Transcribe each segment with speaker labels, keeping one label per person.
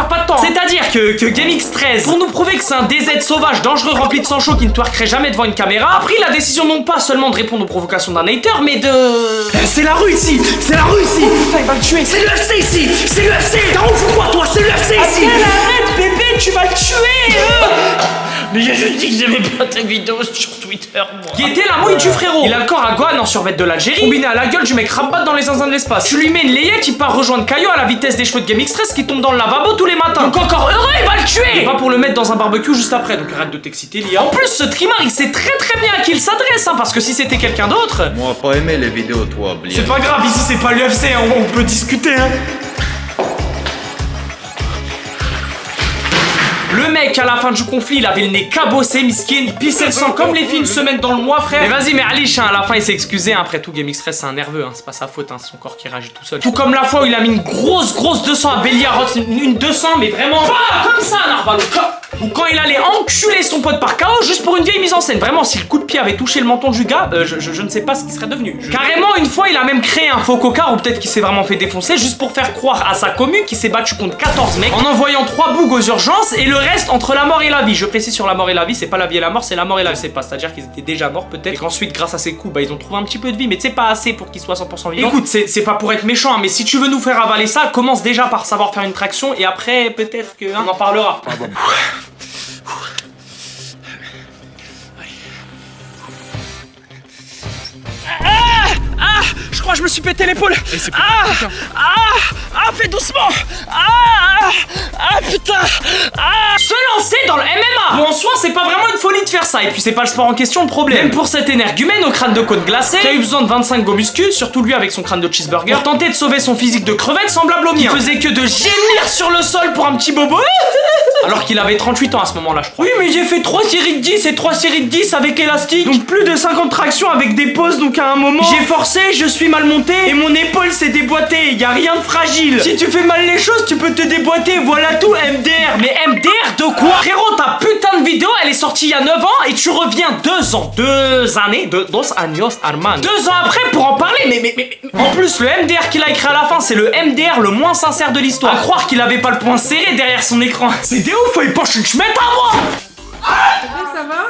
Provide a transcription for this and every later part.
Speaker 1: faire pas de temps. C'est-à-dire que GameX13, pour nous prouver que c'est un DZ sauvage, dangereux, rempli de sang chaud qui ne twerkerait jamais devant une caméra, a pris la décision non pas seulement de répondre aux provocations d'un hater, mais de...
Speaker 2: C'est la rue ici. C'est la rue ici.
Speaker 1: Putain, il va le tuer.
Speaker 2: C'est l'UFC ici. C'est l'UFC. T'es en ouf ou quoi toi? C'est l'UFC ici.
Speaker 1: Arrête bébé, tu vas le tuer.
Speaker 2: Mais j'ai juste dit que j'aimais pas tes vidéos sur Twitter, moi.
Speaker 1: Qui était la mouille du frérot. Il a le corps à Gohan en survêt de l'Algérie, combiné à la gueule du mec rabat dans les zinzins de l'espace. Tu lui mets une layette, il part rejoindre Caillou à la vitesse des cheveux de GameX13 qui tombe dans le lavabo tous les matins. Donc encore heureux, il va le tuer. Et pas pour le mettre dans un barbecue juste après, donc arrête de t'exciter, Lia. En plus, ce trimar, il sait très bien à qui il s'adresse, hein, parce que si c'était quelqu'un d'autre...
Speaker 3: Moi, pas aimé les vidéos, toi, Blia.
Speaker 2: C'est pas grave, ici c'est pas l'UFC, on peut discuter, hein.
Speaker 1: Le mec, à la fin du conflit, il avait le nez cabossé, miskin, il pissait le sang comme les filles une semaine dans le mois, frère. Mais vas-y, mais Alish, hein, à la fin, il s'est excusé. Hein. Après tout, GameX13, c'est un nerveux, hein, c'est pas sa faute, hein, c'est son corps qui réagit tout seul. Tout comme la fois où il a mis une grosse 200 à Béliarot, une 200, mais vraiment pas comme ça, Narvalo. Ou quand il allait enculer son pote par KO juste pour une vieille mise en scène. Vraiment, si le coup de pied avait touché le menton du gars, je ne sais pas ce qu'il serait devenu. Carrément, une fois, il a même créé un faux coca, ou peut-être qu'il s'est vraiment fait défoncer, juste pour faire croire à sa commu qu'il s'est battu contre 14 mecs en envoyant 3 bougs aux urgences et le reste entre la mort et la vie. Je précise sur la mort et la vie, c'est pas la vie et la mort, c'est la mort et la vie. C'est pas, c'est-à-dire qu'ils étaient déjà morts peut-être, et qu'ensuite, grâce à ces coups, bah ils ont trouvé un petit peu de vie, mais c'est pas assez pour qu'ils soient 100% vivants. Écoute, c'est pas pour être méchant, hein, mais si tu veux nous faire avaler ça, commence déjà par savoir faire une traction et après, peut-être que on en parlera. Ah bon. Je crois que je me suis pété l'épaule. Fais doucement. Putain. Se lancer dans le MMA. Bon, en soi, c'est pas vraiment une folie de faire ça. Et puis, c'est pas le sport en question le problème. Même pour cet énergumène au crâne de côte glacée, qui a eu besoin de 25 go muscu, surtout lui avec son crâne de cheeseburger, pour tenter de sauver son physique de crevette semblable au mien. Il faisait que de gémir sur le sol pour un petit bobo. Alors qu'il avait 38 ans à ce moment-là, je crois. Oui, mais j'ai fait 3 séries de 10 et 3 séries de 10 avec élastique. Donc plus de 50 tractions avec des pauses, donc à un moment, j'ai forcé, je suis mal monté et mon épaule s'est déboîtée. Y a rien de fragile. Si tu fais mal les choses, tu peux te déboîter. Voilà tout, MDR. Mais MDR de quoi? Frérot, ta putain de vidéo, elle est sortie il y a 9 ans et tu reviens 2 ans. 2 années, 2 años, Arman. 2 ans après pour en parler, mais. En plus, le MDR qu'il a écrit à la fin, c'est le MDR le moins sincère de l'histoire. À croire qu'il avait pas le poing serré derrière son écran. C'est des ouf, il penche une chmette à moi.
Speaker 4: Ça va?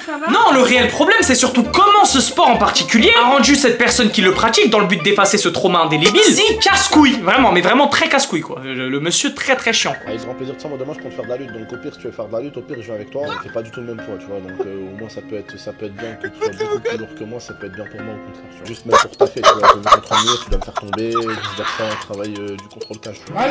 Speaker 4: Ça va?
Speaker 1: Non, le réel problème, c'est surtout comment ce sport en particulier a rendu cette personne qui le pratique dans le but d'effacer ce trauma indélébile si casse-couille. Vraiment, mais vraiment très casse-couille, quoi. Le monsieur très chiant.
Speaker 5: Avec grand plaisir, de moi demain je compte faire de la lutte, donc au pire si tu veux faire de la lutte, au pire je viens avec toi, on fait pas du tout le même poids, tu vois, donc au moins ça peut être bien que tu sois beaucoup plus lourd que moi, ça peut être bien pour moi au contraire, tu vois. Juste mettre pour taffer, tu vois, je vais me contre un mur, tu dois me faire tomber, vice versa, travail du contrôle cash, tu vois.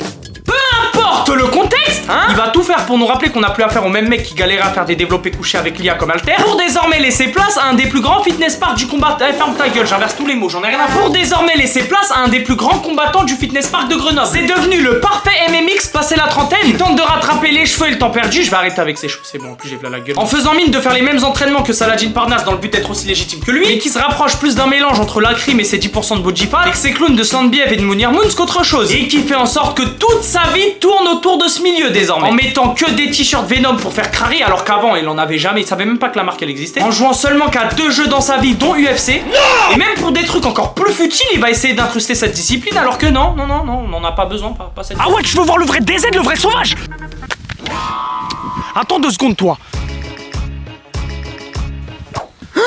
Speaker 1: Peu importe le contexte, hein, il va tout faire pour nous rappeler qu'on n'a plus affaire au même mec qui galérait à faire des développés couchés avec l'IA comme alter, pour désormais laisser place à un des plus grands fitness parks du combat. Ferme ta gueule, j'inverse tous les mots, j'en ai rien à foutre. Pour désormais laisser place à un des plus grands combattants du fitness park de Grenoble. C'est devenu le parfait MMX passé la trentaine. Il tente de rattraper les cheveux et le temps perdu. Je vais arrêter avec ses cheveux, c'est bon, en plus j'ai la gueule. En faisant mine de faire les mêmes entraînements que Saladin Parnasse dans le but d'être aussi légitime que lui, et qui se rapproche plus d'un mélange entre la crime et ses 10% de body fat, et que ses clowns de Sandbiev et de Mounir Moons qu'autre chose. Et qui fait en sorte que toute sa vie tourne autour de ce milieu désormais. En mettant que des t-shirts Venom pour faire crari, alors qu'avant il en avait jamais, il savait même pas que la marque elle existait. En jouant seulement qu'à 2 jeux dans sa vie, dont UFC. Non. Et même pour des trucs encore plus futiles, il va essayer d'incruster cette discipline, alors que non, on n'en a pas besoin, pas cette.
Speaker 2: Ah ouais, tu veux voir le vrai DZ, le vrai sauvage? Attends 2 secondes, toi.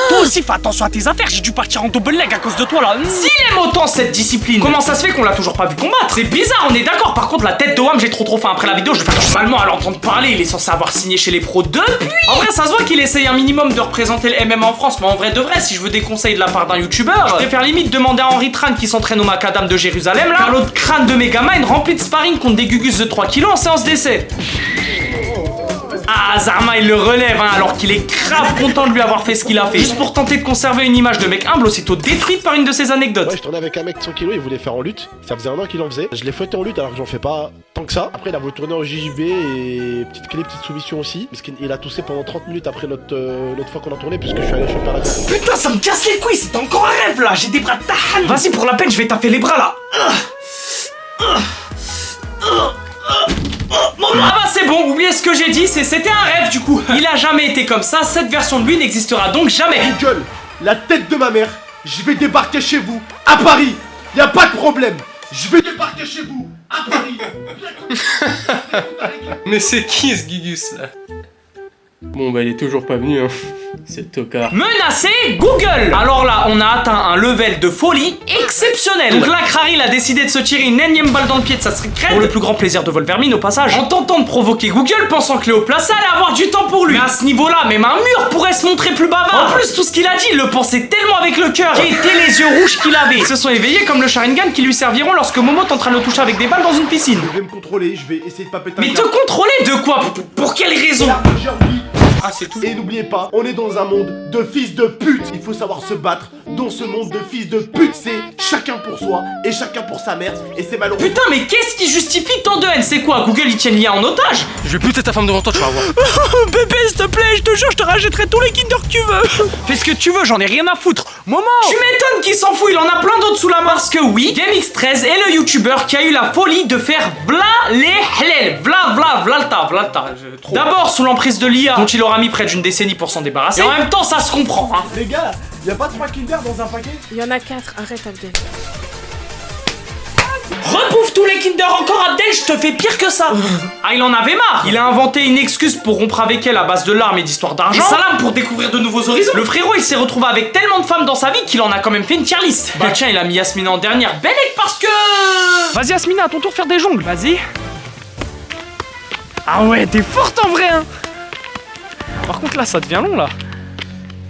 Speaker 2: Toi aussi, fais attention à tes affaires, j'ai dû partir en double leg à cause de toi là.
Speaker 1: S'il aime autant cette discipline, comment ça se fait qu'on l'a toujours pas vu combattre? C'est bizarre, on est d'accord. Par contre, la tête de Wam, j'ai trop faim. Après la vidéo, je vais faire du salement à l'entendre parler. Il est censé avoir signé chez les pros depuis. En vrai, ça se voit qu'il essaye un minimum de représenter le MMA en France, mais en vrai de vrai, si je veux des conseils de la part d'un youtubeur, je préfère limite demander à Henri Tran qui s'entraîne au macadam de Jérusalem là, qu'à l'autre crâne de Megamind rempli de sparring contre des gugus de 3 kilos en séance d'essai. Ah, Zarma il le relève hein, alors qu'il est grave content de lui avoir fait ce qu'il a fait. Juste pour tenter de conserver une image de mec humble aussitôt détruite par une de ses anecdotes.
Speaker 5: Ouais, je tournais avec un mec de 100 kg, il voulait faire en lutte. Ça faisait 1 an qu'il en faisait. Je l'ai fouetté en lutte alors que j'en fais pas tant que ça. Après, il a voulu tourner en JJB et petite clé, petite soumission aussi. Parce qu'il a toussé pendant 30 minutes après l'autre fois qu'on a tourné, puisque je suis allé choper à la tête.
Speaker 1: Putain, ça me casse les couilles, c'était encore un rêve là. J'ai des bras de tahal. Vas-y, pour la peine, je vais taper les bras là. Ah bah c'est bon, oubliez ce que j'ai dit, c'était un rêve du coup. Il a jamais été comme ça, cette version de lui n'existera donc jamais.
Speaker 6: Google, la tête de ma mère, je vais débarquer chez vous, à Paris, y a pas de problème. Je vais débarquer chez vous, à Paris.
Speaker 7: Mais c'est qui ce Gugus là? Bon bah il est toujours pas venu hein. C'est tocard.
Speaker 1: Menacé Google. Alors là, on a atteint un level de folie exceptionnel. Donc là, Kraril a décidé de se tirer une énième balle dans le pied de sa street cred pour le plus grand plaisir de Wolverine au passage, en tentant de provoquer Google, pensant que Léo Place allait avoir du temps pour lui. Mais à ce niveau-là, même un mur pourrait se montrer plus bavard. En plus, tout ce qu'il a dit, il le pensait tellement avec le cœur. Quels étaient les yeux rouges qu'il avait. Ils se sont éveillés comme le Sharingan qui lui serviront lorsque Momo est en train de le toucher avec des balles dans une piscine.
Speaker 6: Je vais me contrôler, je vais essayer de pas péter un
Speaker 1: Mais te
Speaker 6: câble.
Speaker 1: contrôler de quoi? Pour quelle raison?
Speaker 6: J'ai envie.
Speaker 1: Ah, c'est tout.
Speaker 6: Et n'oubliez pas, on est dans un monde de fils de pute. Il faut savoir se battre dans ce monde de fils de pute. C'est chacun pour soi et chacun pour sa mère. Et c'est malheureux.
Speaker 1: Putain, mais qu'est-ce qui justifie tant de haine? C'est quoi? Google, il tient Lia en otage?
Speaker 7: Je vais buter ta femme devant toi, tu vas voir.
Speaker 2: Bébé, s'il te plaît, je te jure, je te rachèterai tous les Kinder que tu veux. Fais ce que tu veux, j'en ai rien à foutre. Momo.
Speaker 1: Tu m'étonnes qu'il s'en fout, il en a plein d'autres sous la main. Parce que oui, GameX13 est le youtubeur qui a eu la folie de faire v'là les halal. V'là trop. D'abord sous l'emprise de l'IA, dont il aura mis près d'une décennie pour s'en débarrasser. Et en même temps, ça se comprend, hein.
Speaker 6: Les gars, y a pas 3 Kinder dans un paquet?
Speaker 4: Il y en a 4, arrête Abdel.
Speaker 1: Repouffe tous les Kinder encore, Abdel, je te fais pire que ça. Ah, il en avait marre. Il a inventé une excuse pour rompre avec elle à base de larmes et d'histoires d'argent. Et Salam pour découvrir de nouveaux horizons. Le frérot, il s'est retrouvé avec tellement de femmes dans sa vie qu'il en a quand même fait une tier list. Bah tiens, il a mis Yasmina en dernière. Bellec parce que...
Speaker 2: Vas-y, Asmina, à ton tour faire des jongles. Vas-y. Ah ouais, t'es forte en vrai, hein. Par contre, là, ça devient long, là.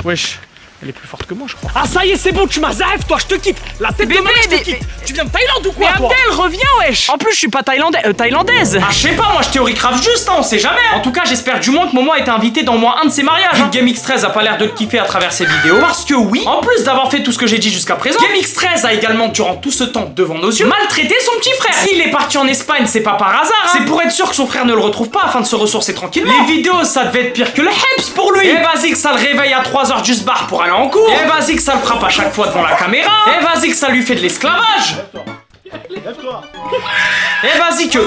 Speaker 2: Wesh. Elle est plus forte que moi, je crois. Ah, ça y est, c'est bon, tu m'as zaïf, toi, je te quitte. La tête de ma mère, je te quitte. Tu viens de Thaïlande ou quoi,
Speaker 1: Mais
Speaker 2: toi?
Speaker 1: Abdel, reviens, wesh.
Speaker 2: En plus, je suis pas thaïlandaise.
Speaker 1: Ah, je sais pas, moi je théorie grave juste, hein, on sait jamais. En tout cas, j'espère du moins que Momo a été invité dans moins un de ses mariages. Hein. GameX13 a pas l'air de le kiffer à travers ses vidéos. Parce que oui, en plus d'avoir fait tout ce que j'ai dit jusqu'à présent, GameX13 a également, durant tout ce temps devant nos yeux, maltraité son petit frère. S'il est parti en Espagne, c'est pas par hasard. Hein. C'est pour être sûr que son frère ne le retrouve pas afin de se ressourcer tranquillement. Les vidéos, ça devait être pire que le Heps pour lui. Et vas-y que ça le réveille à 3h du sbar pour aller en cours. Et vas-y que ça le frappe à chaque fois devant la caméra. Et vas-y que ça lui fait de l'esclavage.
Speaker 6: Lève-toi.
Speaker 1: Et vas-y que...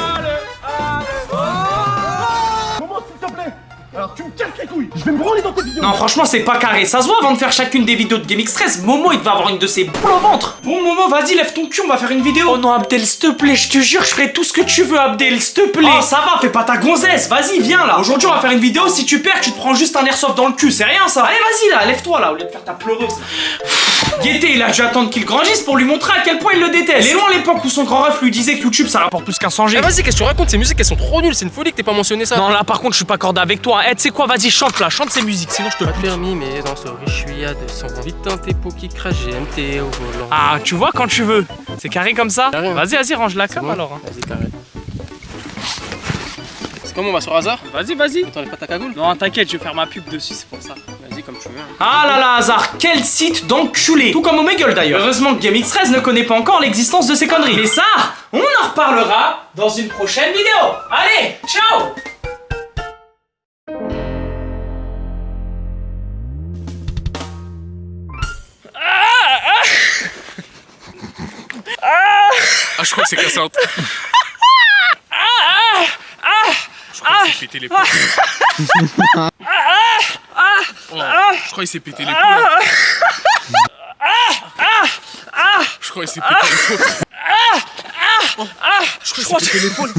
Speaker 6: Comment s'il te plaît? Alors tu me casses les couilles. Je vais me branler dans tes vidéos.
Speaker 1: Non, franchement, c'est pas carré. Ça se voit avant de faire chacune des vidéos de GameX13. Momo, il va avoir une de ses boules au ventre. Bon, Momo, vas-y, lève ton cul, on va faire une vidéo. Oh non, Abdel, s'il te plaît, je te jure, je ferai tout ce que tu veux, Abdel, s'il te plaît. Oh, ça va, fais pas ta gonzesse. Vas-y, viens là. Aujourd'hui, on va faire une vidéo. Si tu perds, tu te prends juste un airsoft dans le cul. C'est rien, ça. Allez, vas-y là, lève-toi là, au lieu de faire ta pleureuse. Gaieté, il a dû attendre qu'il grandisse pour lui montrer à quel point il le déteste. Il est loin l'époque où son grand ref lui disait que YouTube ça rapporte plus qu'un 100 G.
Speaker 7: Eh vas-y, qu'est-ce que tu racontes? Ces musiques elles sont trop nulles, c'est une folie que t'aies pas mentionné ça.
Speaker 2: Non, là, par contre, je suis pas cordé avec toi. Eh, tu sais quoi, vas-y, chante là, chante ces musiques, sinon je te...
Speaker 7: Pas de permis, mais dans ce riche, je suis à 200. Vite un tempo qui crache, GMT au volant.
Speaker 2: Ah, tu vois quand tu veux. C'est carré comme ça.
Speaker 7: Carré, hein.
Speaker 2: Vas-y, range la
Speaker 7: C'est
Speaker 2: cam
Speaker 7: bon
Speaker 2: alors. Hein.
Speaker 7: Vas-y, carré. C'est comment, on va sur hasard?
Speaker 2: Vas-y.
Speaker 7: T'enlèves pas ta cagoule?
Speaker 2: Non, t'inquiète, je vais faire ma pub dessus, c'est pour ça.
Speaker 7: Vas-y, comme tu veux. Hein.
Speaker 1: Ah là là, hasard, quel site d'enculé. Tout comme Omegle d'ailleurs. Heureusement que GameX13 ne connaît pas encore l'existence de ces conneries. Mais ça, on en reparlera dans une prochaine vidéo. Allez, ciao.
Speaker 7: Ah, je crois que c'est cassé un... Je crois qu'il s'est pété l'épaule. Je crois qu'il s'est pété l'épaule. Je crois qu'il s'est pété l'épaule. Je crois qu'il s'est pété l'épaule.